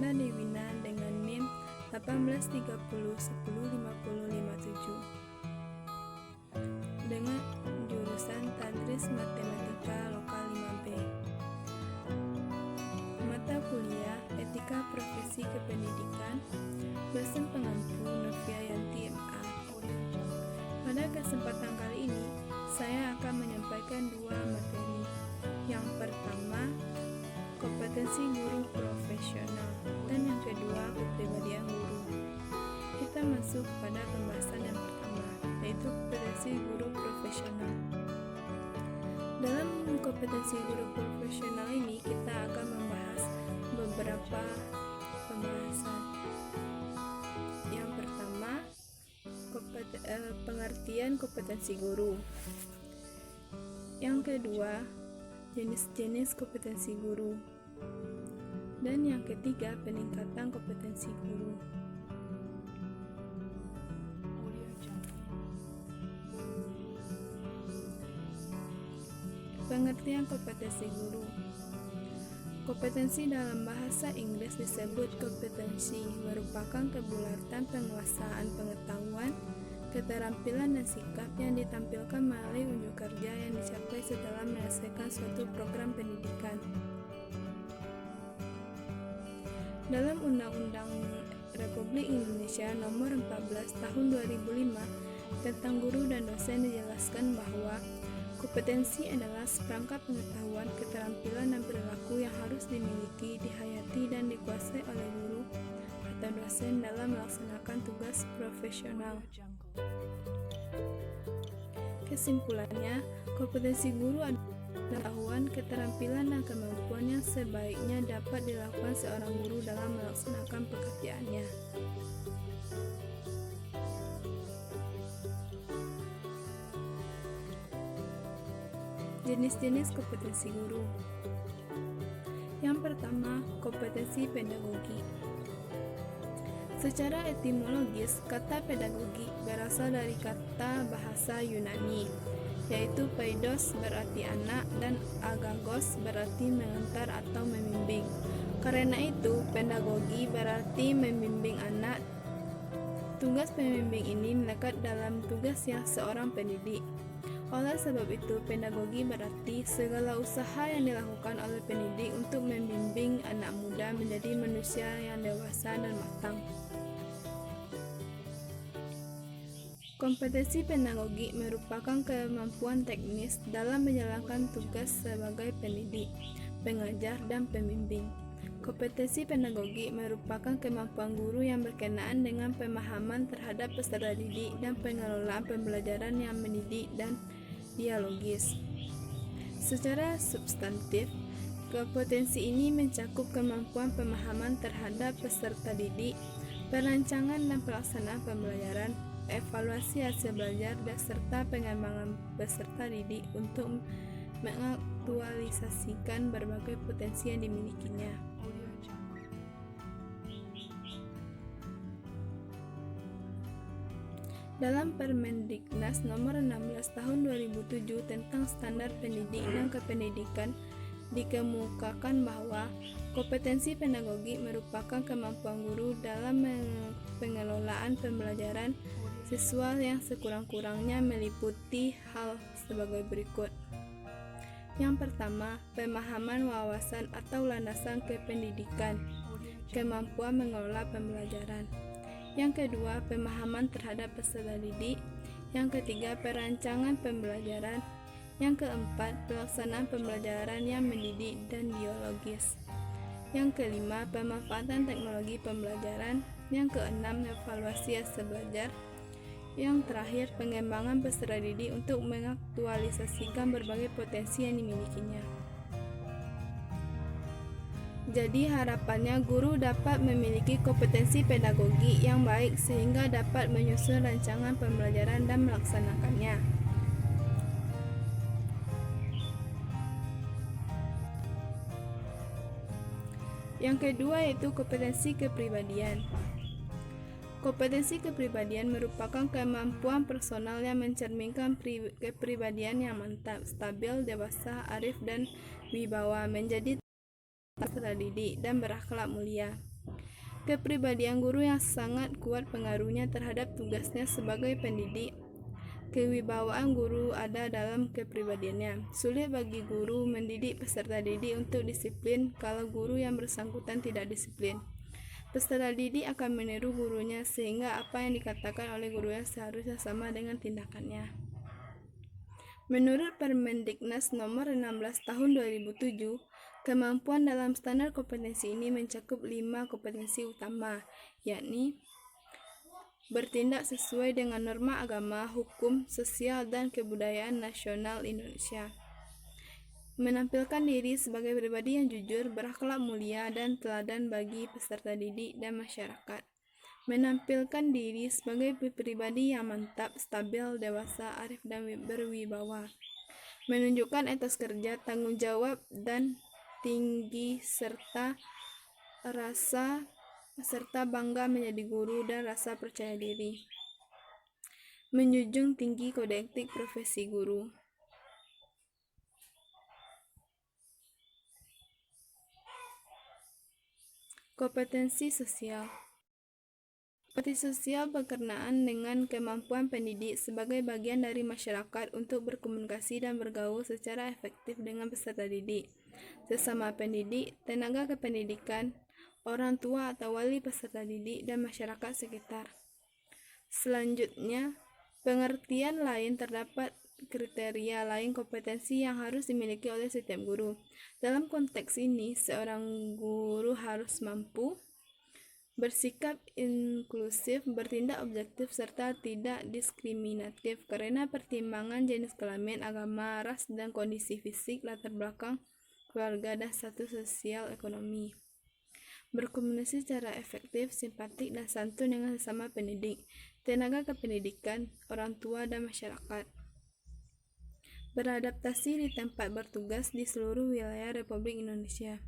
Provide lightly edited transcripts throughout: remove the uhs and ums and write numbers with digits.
Perdana Dewina dengan NIM 1830105057 dengan jurusan Tadris Matematika Lokal 5B. Mata kuliah Etika Profesi Kependidikan, dosen pengampu Novia Yanti MA. Pada kesempatan kali ini, saya akan menyampaikan dua materi. Yang pertama, kompetensi guru profesional, dan yang kedua, kepribadian guru. Kita masuk pada pembahasan yang pertama, yaitu kompetensi guru profesional. Dalam kompetensi guru profesional ini, kita akan membahas beberapa pembahasan. Yang pertama, pengertian kompetensi guru. Yang kedua, jenis-jenis kompetensi guru. Dan yang ketiga, peningkatan kompetensi guru. Pengertian kompetensi guru. Kompetensi dalam bahasa Inggris disebut kompetensi, merupakan kebulatan penguasaan pengetahuan, keterampilan dan sikap yang ditampilkan melalui unjuk kerja yang dicapai setelah menyelesaikan suatu program pendidikan. Dalam Undang-Undang Republik Indonesia Nomor 14 Tahun 2005 tentang guru dan dosen dijelaskan bahwa kompetensi adalah seperangkat pengetahuan, keterampilan, dan perilaku yang harus dimiliki, dihayati, dan dikuasai oleh guru atau dosen dalam melaksanakan tugas profesional. Kesimpulannya, kompetensi guru adalah pengetahuan, keterampilan, dan kemampuan yang sebaiknya dapat dilakukan seorang guru dalam melaksanakan pekerjaannya. Jenis-jenis kompetensi guru. Yang pertama, kompetensi pedagogi. Secara etimologis, kata pedagogi berasal dari kata bahasa Yunani, yaitu paidos berarti anak dan agagos berarti mengantar atau membimbing. Karena itu, pedagogi berarti membimbing anak. Tugas pembimbing ini melekat dalam tugasnya seorang pendidik. Oleh sebab itu, pedagogi berarti segala usaha yang dilakukan oleh pendidik untuk membimbing anak muda menjadi manusia yang dewasa dan matang. Kompetensi pedagogi merupakan kemampuan teknis dalam menjalankan tugas sebagai pendidik, pengajar, dan pembimbing. Kompetensi pedagogi merupakan kemampuan guru yang berkenaan dengan pemahaman terhadap peserta didik dan pengelolaan pembelajaran yang mendidik dan dialogis. Secara substantif, kompetensi ini mencakup kemampuan pemahaman terhadap peserta didik, perancangan dan pelaksanaan pembelajaran, evaluasi hasil belajar, dan serta pengembangan peserta didik untuk mengaktualisasikan berbagai potensi yang dimilikinya. Dalam Permendiknas Nomor 16 Tahun 2007 tentang Standar Pendidik dan Kependidikan dikemukakan bahwa kompetensi pedagogi merupakan kemampuan guru dalam pengelolaan pembelajaran siswa yang sekurang-kurangnya meliputi hal sebagai berikut. Yang pertama, pemahaman wawasan atau landasan kependidikan, kemampuan mengelola pembelajaran. Yang kedua, pemahaman terhadap peserta didik. Yang ketiga, perancangan pembelajaran. Yang keempat, pelaksanaan pembelajaran yang mendidik dan dialogis. Yang kelima, pemanfaatan teknologi pembelajaran. Yang keenam, evaluasi hasil belajar. Yang terakhir, pengembangan peserta didik untuk mengaktualisasikan berbagai potensi yang dimilikinya. Jadi harapannya guru dapat memiliki kompetensi pedagogi yang baik sehingga dapat menyusun rancangan pembelajaran dan melaksanakannya. Yang kedua yaitu kompetensi kepribadian. Kompetensi kepribadian merupakan kemampuan personal yang mencerminkan kepribadian yang mantap, stabil, dewasa, arif, dan wibawa, menjadi terdidik dan berakhlak mulia. Kepribadian guru yang sangat kuat pengaruhnya terhadap tugasnya sebagai pendidik. Kewibawaan guru ada dalam kepribadiannya. Sulit bagi guru mendidik peserta didik untuk disiplin kalau guru yang bersangkutan tidak disiplin. Peserta didik akan meniru gurunya sehingga apa yang dikatakan oleh gurunya seharusnya sama dengan tindakannya. Menurut Permendiknas nomor 16 tahun 2007, kemampuan dalam standar kompetensi ini mencakup 5 kompetensi utama, yakni bertindak sesuai dengan norma agama, hukum, sosial, dan kebudayaan nasional Indonesia. Menampilkan diri sebagai pribadi yang jujur, berakhlak mulia, dan teladan bagi peserta didik dan masyarakat. Menampilkan diri sebagai pribadi yang mantap, stabil, dewasa, arif, dan berwibawa. Menunjukkan etos kerja, tanggung jawab, dan tinggi serta bangga menjadi guru dan rasa percaya diri. Menjunjung tinggi kode etik profesi guru. Kompetensi sosial. Kompetensi sosial berkenaan dengan kemampuan pendidik sebagai bagian dari masyarakat untuk berkomunikasi dan bergaul secara efektif dengan peserta didik, sesama pendidik, tenaga kependidikan, orang tua atau wali peserta didik, dan masyarakat sekitar. Selanjutnya, pengertian lain terdapat kriteria lain kompetensi yang harus dimiliki oleh setiap guru. Dalam konteks ini, seorang guru harus mampu bersikap inklusif, bertindak objektif, serta tidak diskriminatif karena pertimbangan jenis kelamin, agama, ras, dan kondisi fisik, latar belakang keluarga, dan status sosial ekonomi. Berkomunikasi secara efektif, simpatik, dan santun dengan sesama pendidik, tenaga kependidikan, orang tua, dan masyarakat. Beradaptasi di tempat bertugas di seluruh wilayah Republik Indonesia.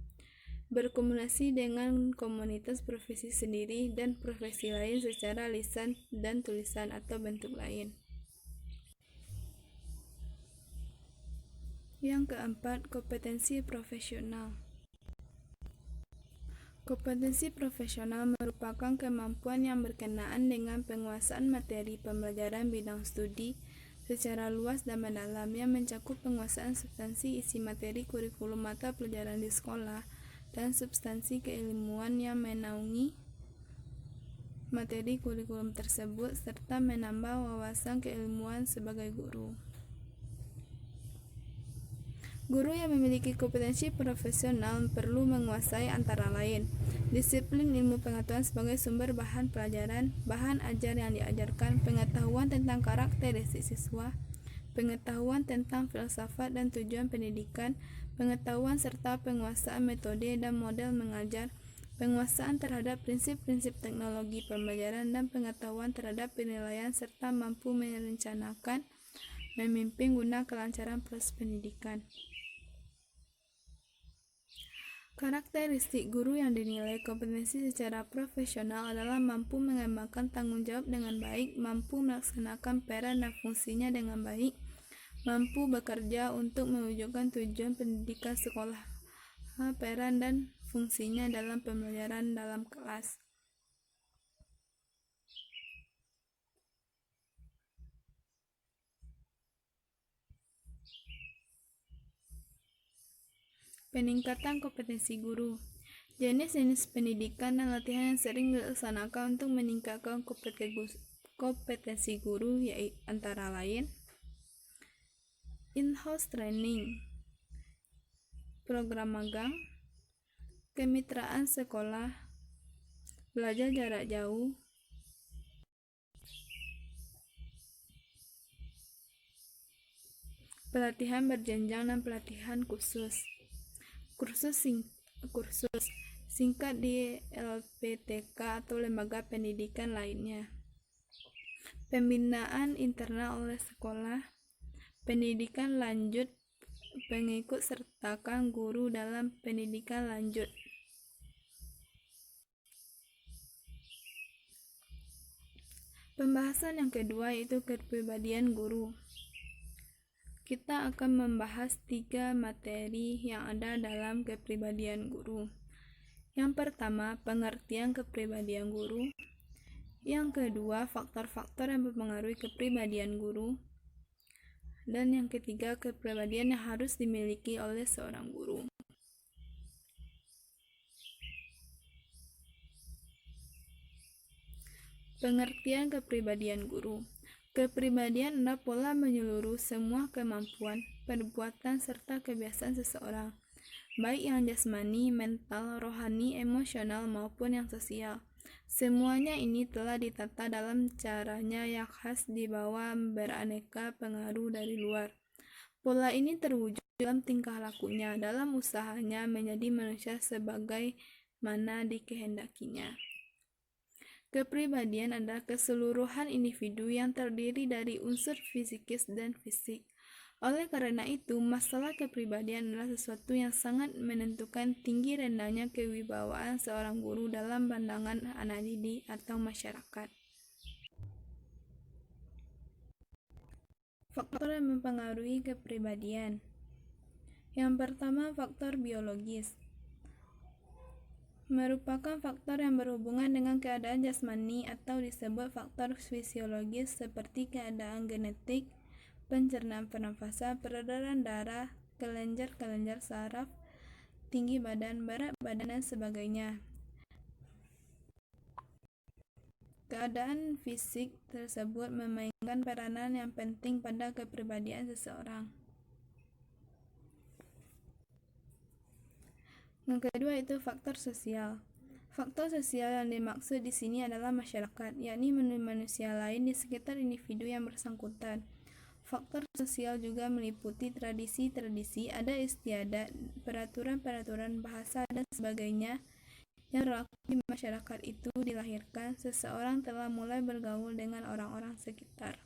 Berkomunikasi dengan komunitas profesi sendiri dan profesi lain secara lisan dan tulisan atau bentuk lain. Yang keempat, kompetensi profesional. Kompetensi profesional merupakan kemampuan yang berkenaan dengan penguasaan materi pembelajaran bidang studi secara luas dan mendalam yang mencakup penguasaan substansi isi materi kurikulum mata pelajaran di sekolah dan substansi keilmuan yang menaungi materi kurikulum tersebut serta menambah wawasan keilmuan sebagai guru. Guru yang memiliki kompetensi profesional perlu menguasai antara lain disiplin ilmu pengetahuan sebagai sumber bahan pelajaran, bahan ajar yang diajarkan, pengetahuan tentang karakteristik siswa, pengetahuan tentang filsafat dan tujuan pendidikan, pengetahuan serta penguasaan metode dan model mengajar, penguasaan terhadap prinsip-prinsip teknologi pembelajaran dan pengetahuan terhadap penilaian serta mampu merencanakan, memimpin guna kelancaran proses pendidikan. Karakteristik guru yang dinilai kompetensi secara profesional adalah mampu mengembangkan tanggung jawab dengan baik, mampu melaksanakan peran dan fungsinya dengan baik, mampu bekerja untuk mewujudkan tujuan pendidikan sekolah, peran dan fungsinya dalam pembelajaran dalam kelas. Peningkatan kompetensi guru. Jenis-jenis pendidikan dan latihan yang sering dilaksanakan untuk meningkatkan kompetensi guru yaitu antara lain in-house training, program magang, kemitraan sekolah, belajar jarak jauh, pelatihan berjenjang dan pelatihan khusus. Kursus singkat di LPTK atau lembaga pendidikan lainnya. Pembinaan internal oleh sekolah, pendidikan lanjut, pengikut sertakan guru dalam pendidikan lanjut. Pembahasan yang kedua yaitu kepribadian guru. Kita akan membahas 3 materi yang ada dalam kepribadian guru, Yang pertama, pengertian kepribadian guru. Yang kedua, faktor-faktor yang mempengaruhi kepribadian guru. Dan yang ketiga, kepribadian yang harus dimiliki oleh seorang guru. Pengertian kepribadian guru. Kepribadian adalah pola menyeluruh semua kemampuan, perbuatan, serta kebiasaan seseorang, baik yang jasmani, mental, rohani, emosional, maupun yang sosial. Semuanya ini telah ditata dalam caranya yang khas di bawah beraneka pengaruh dari luar. Pola ini terwujud dalam tingkah lakunya, dalam usahanya menjadi manusia sebagaimana dikehendakinya. Kepribadian adalah keseluruhan individu yang terdiri dari unsur fisikis dan fisik. Oleh karena itu, masalah kepribadian adalah sesuatu yang sangat menentukan tinggi rendahnya kewibawaan seorang guru dalam pandangan anak didik atau masyarakat. Faktor yang mempengaruhi kepribadian. Yang pertama, faktor biologis. Merupakan faktor yang berhubungan dengan keadaan jasmani atau disebut faktor fisiologis seperti keadaan genetik, pencernaan pernafasan, peredaran darah, kelenjar-kelenjar saraf, tinggi badan, berat badan, dan sebagainya. Keadaan fisik tersebut memainkan peranan yang penting pada kepribadian seseorang. Yang kedua itu faktor sosial. Faktor sosial yang dimaksud di sini adalah masyarakat, yakni manusia lain di sekitar individu yang bersangkutan. Faktor sosial juga meliputi tradisi-tradisi, adat istiadat, peraturan-peraturan bahasa, dan sebagainya yang berlaku di masyarakat itu. Dilahirkan, seseorang telah mulai bergaul dengan orang-orang sekitar.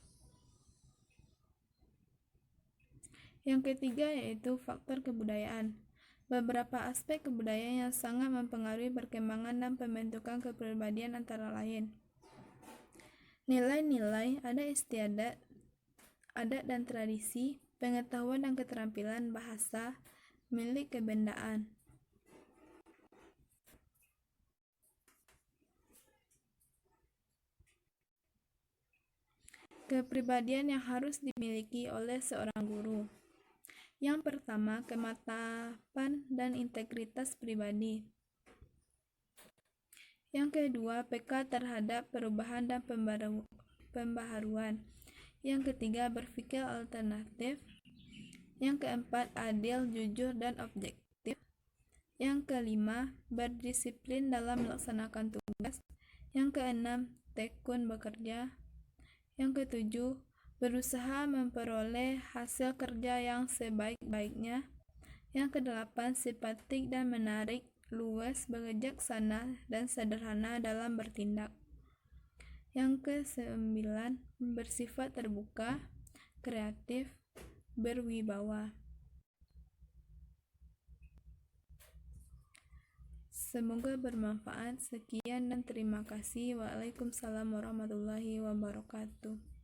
Yang ketiga yaitu faktor kebudayaan. Beberapa aspek kebudayaan yang sangat mempengaruhi perkembangan dan pembentukan kepribadian antara lain nilai-nilai, adat istiadat, adat dan tradisi, pengetahuan dan keterampilan bahasa, milik kebendaan. Kepribadian yang harus dimiliki oleh seorang guru. Yang pertama, kemantapan dan integritas pribadi. Yang kedua, peka terhadap perubahan dan pembaharuan. Yang ketiga, berpikir alternatif. Yang keempat, adil, jujur, dan objektif. Yang kelima, berdisiplin dalam melaksanakan tugas. Yang keenam, tekun bekerja. Yang ketujuh, berusaha memperoleh hasil kerja yang sebaik-baiknya. Yang kedelapan, simpatik dan menarik, luas, bijaksana, dan sederhana dalam bertindak. Yang kesembilan, bersifat terbuka, kreatif, berwibawa. Semoga bermanfaat. Sekian dan terima kasih. Waalaikumsalam warahmatullahi wabarakatuh.